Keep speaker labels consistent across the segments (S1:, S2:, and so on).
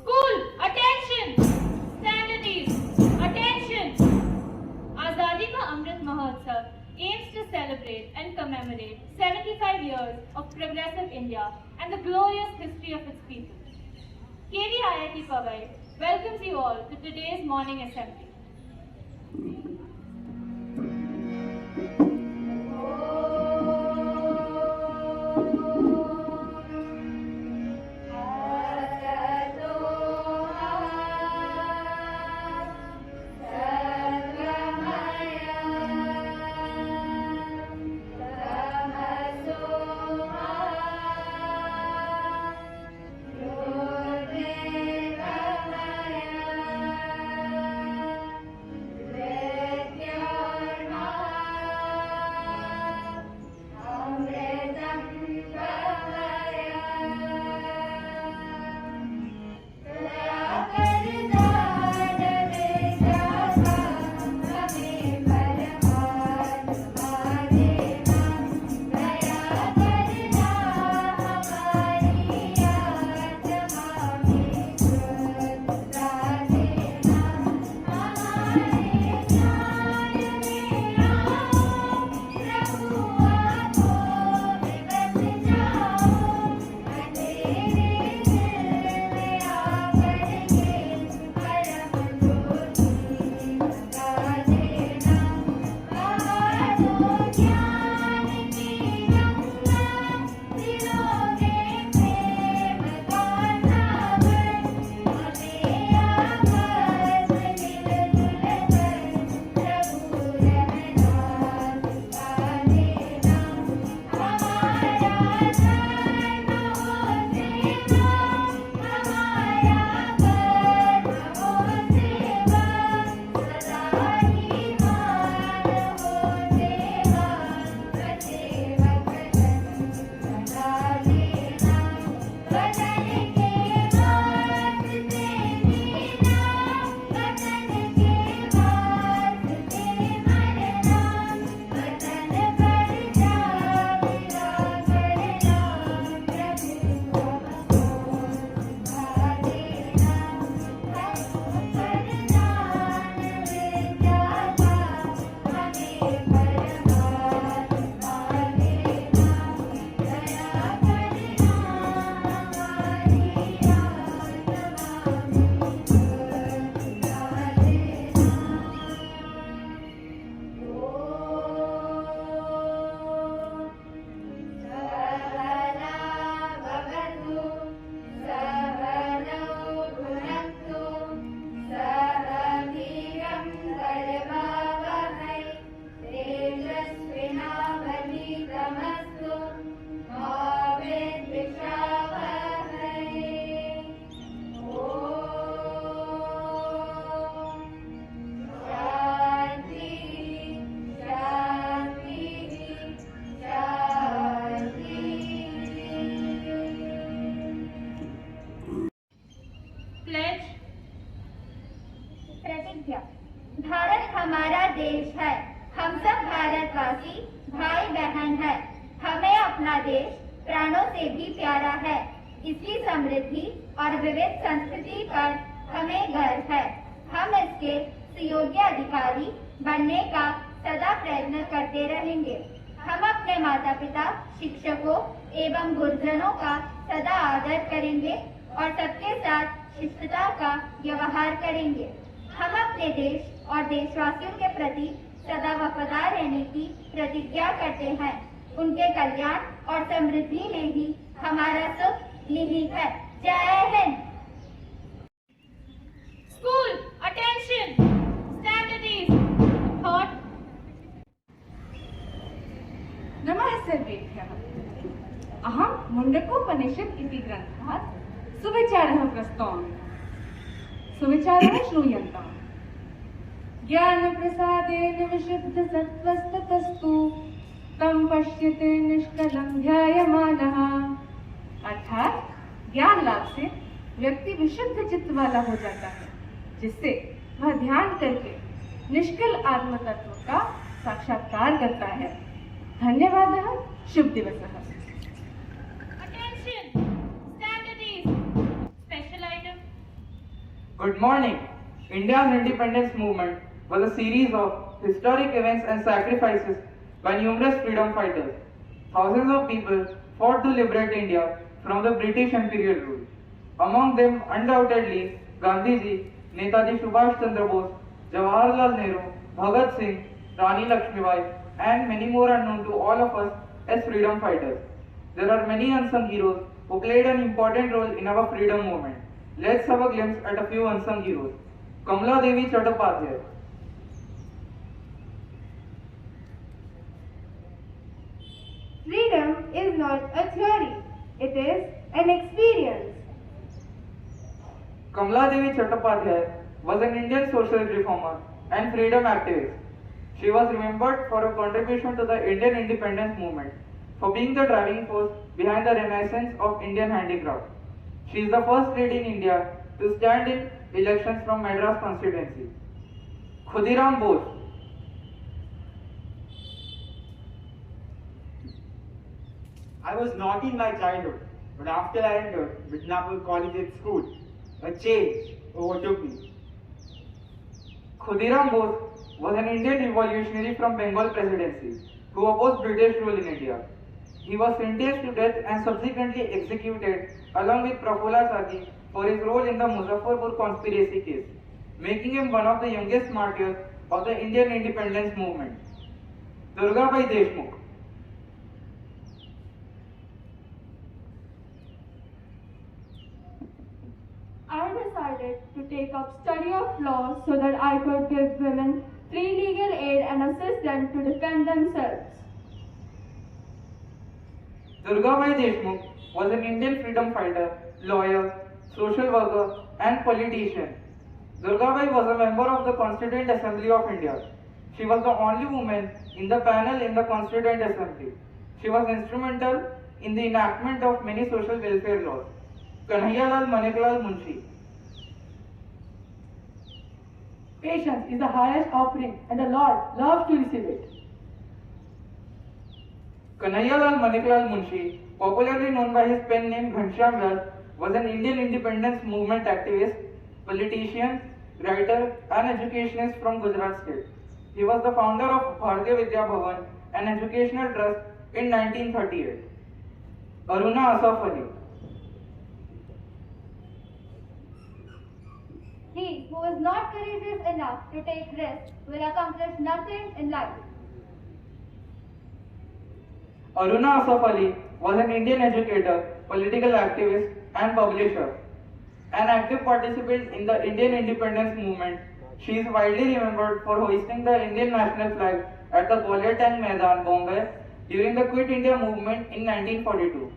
S1: School, attention! Stand at ease. Attention! Azadi Ka Amrit Mahotsav aims to celebrate and commemorate 75 years of progressive India and the glorious history of its people. KVIIT Powai welcomes you all to today's morning assembly.
S2: प्रतिज्ञा। भारत हमारा देश है, हम सब भारतवासी भाई बहन हैं। हमें अपना देश प्राणों से भी प्यारा है। इसकी समृद्धि और विविध संस्कृति पर हमें गर्व है। हम इसके सुयोग्य अधिकारी बनने का सदा प्रयत्न करते रहेंगे। हम अपने माता पिता, शिक्षकों एवं गुरुजनों का सदा आदर करेंगे और सबके साथ शिष्टता का व्यवहार करेंगे। हम अपने देश और देशवासियों के प्रति सदा वफादार रहने की प्रतिज्ञा करते हैं। उनके कल्याण और समृद्धि में ही हमारा सुख निहित है। जय Hind.
S1: School, attention! Stand at ease. Thought.
S3: नमः सर्वेभ्यः। अहं मुण्डकोपनिषत् इति ग्रन्थात् सुविचारः प्रस्तौमि। सुविचारः श्रूयन्ताम्। ज्ञानप्रसादेन विशुद्धसत्त्वस्ततस्तु तं पश्यते निष्कलं ध्यायमानः। अर्थात ज्ञान लाभ से व्यक्ति विशुद्ध चित्त वाला हो जाता है, जिससे वह ध्यान करके निष्कल आत्म तत्व का साक्षात्कार करता है। धन्यवादः। शुभ दिवसः।
S1: Attention! Stand at ease. Special item.
S4: Good morning. India's independence movement was a series of historic events and sacrifices by numerous freedom fighters. Thousands of people fought to liberate India from the British imperial rule. Among them, undoubtedly, Gandhiji, Netaji Subhash Chandra Bose, Jawaharlal Nehru, Bhagat Singh, Rani Lakshmibai, and many more are known to all of us as freedom fighters. There are many unsung heroes who played an important role in our freedom movement. Let's have a glimpse at a few unsung heroes. Kamala Devi Chattopadhyay.
S3: Freedom is not a theory, it is an experience.
S4: Kamala Devi Chattopadhyay was an Indian social reformer and freedom activist. She was remembered for her contribution to the Indian independence movement, for being the driving force behind the renaissance of Indian handicraft. She is the first lady in India to stand in elections from Madras constituency. Khudiram Bose.
S5: I was naughty in my childhood, but after I entered Midnapur Collegiate School, a change overtook me.
S4: Khudiram Bose was an Indian revolutionary from Bengal Presidency who opposed British rule in India. He was sentenced to death and subsequently executed along with Prafulla Chaki for his role in the Muzaffarpur conspiracy case, making him one of the youngest martyrs of the Indian independence movement. Durgabai Deshmukh.
S3: I decided to take up study of law so that I could give women free legal aid and assist them to defend themselves.
S4: Durgabai Deshmukh was an Indian freedom fighter, lawyer, social worker, and politician. Durgabai was a member of the Constituent Assembly of India. She was the only woman in the panel in the Constituent Assembly. She was instrumental in the enactment of many social welfare laws. Kanhaiyalal Maneklal Munshi.
S6: Patience is the highest offering, and the Lord loves to receive it.
S4: Kanhaiyalal Maneklal Munshi, popularly known by his pen name Ghanshyam Vyas, was an Indian independence movement activist, politician, writer, and educationist from Gujarat state. He was the founder of Bharatiya Vidya Bhavan, an educational trust, in 1938. Aruna Asaf Ali.
S2: He who is not courageous enough to take risks will accomplish nothing in life.
S4: Aruna Asaf Ali was an Indian educator, political activist, and publisher. An active participant in the Indian independence movement, she is widely remembered for hoisting the Indian national flag at the Gwalior Tank Maidan, Bombay, during the Quit India movement in 1942.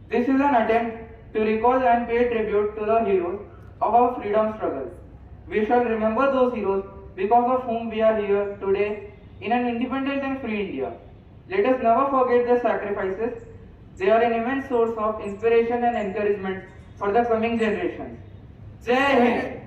S4: This is an attempt to recall and pay tribute to the heroes of our freedom struggle. We shall remember those heroes because of whom we are here today in an independent and free India. Let us never forget their sacrifices. They are an immense source of inspiration and encouragement for the coming generations. Jai Hind!